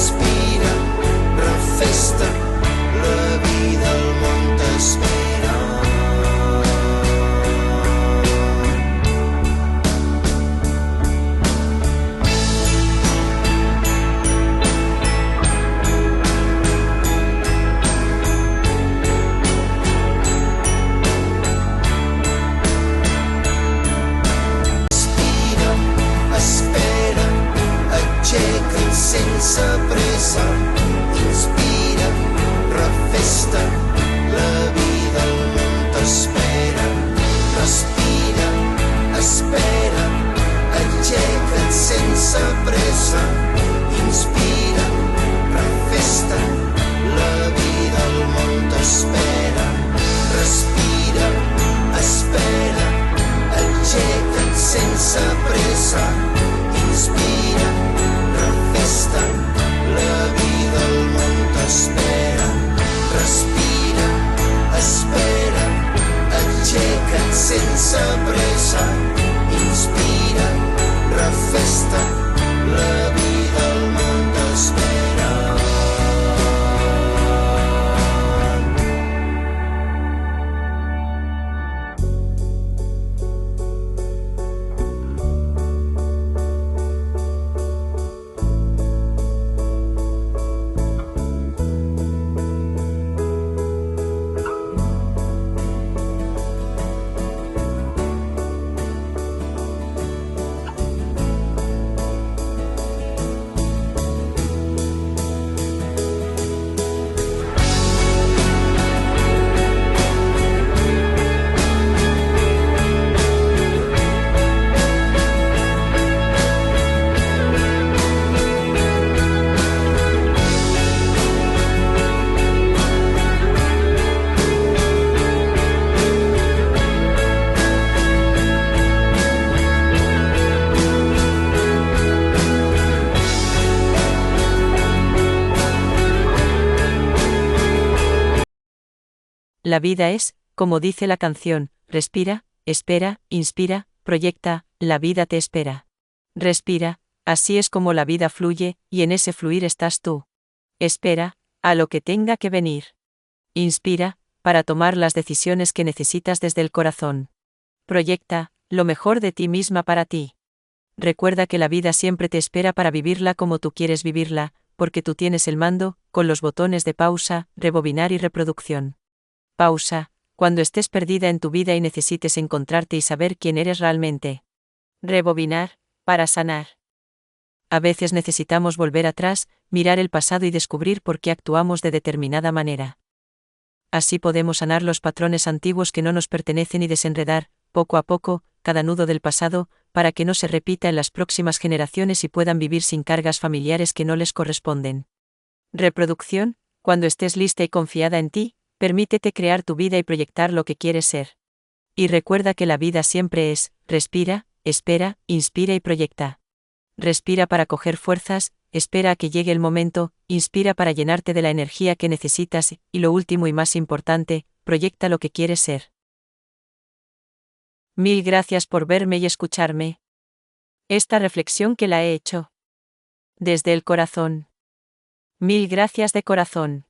respira, refesta, la vida al món t'espera. Sense pressa, inspira, refesta, la vida al món t'espera. Respira, espera, aixeca't sense pressa, inspira, refesta, la vida al món t'espera. Respira, espera, aixeca't sense pressa, inspira, refesta, la vida al món t'espera. Respira, espera, aixeca't sense pressa, inspira, refesta, la vida al món t'espera. La vida es, como dice la canción, respira, espera, inspira, proyecta, la vida te espera. Respira, así es como la vida fluye, y en ese fluir estás tú. Espera, a lo que tenga que venir. Inspira, para tomar las decisiones que necesitas desde el corazón. Proyecta, lo mejor de ti misma para ti. Recuerda que la vida siempre te espera para vivirla como tú quieres vivirla, porque tú tienes el mando, con los botones de pausa, rebobinar y reproducción. Pausa, cuando estés perdida en tu vida y necesites encontrarte y saber quién eres realmente. Rebobinar, para sanar. A veces necesitamos volver atrás, mirar el pasado y descubrir por qué actuamos de determinada manera. Así podemos sanar los patrones antiguos que no nos pertenecen y desenredar, poco a poco, cada nudo del pasado, para que no se repita en las próximas generaciones y puedan vivir sin cargas familiares que no les corresponden. Reproducción, cuando estés lista y confiada en ti, permítete crear tu vida y proyectar lo que quieres ser. Y recuerda que la vida siempre es, respira, espera, inspira y proyecta. Respira para coger fuerzas, espera a que llegue el momento, inspira para llenarte de la energía que necesitas y lo último y más importante, proyecta lo que quieres ser. Mil gracias por verme y escucharme. Esta reflexión que la he hecho desde el corazón. Mil gracias de corazón.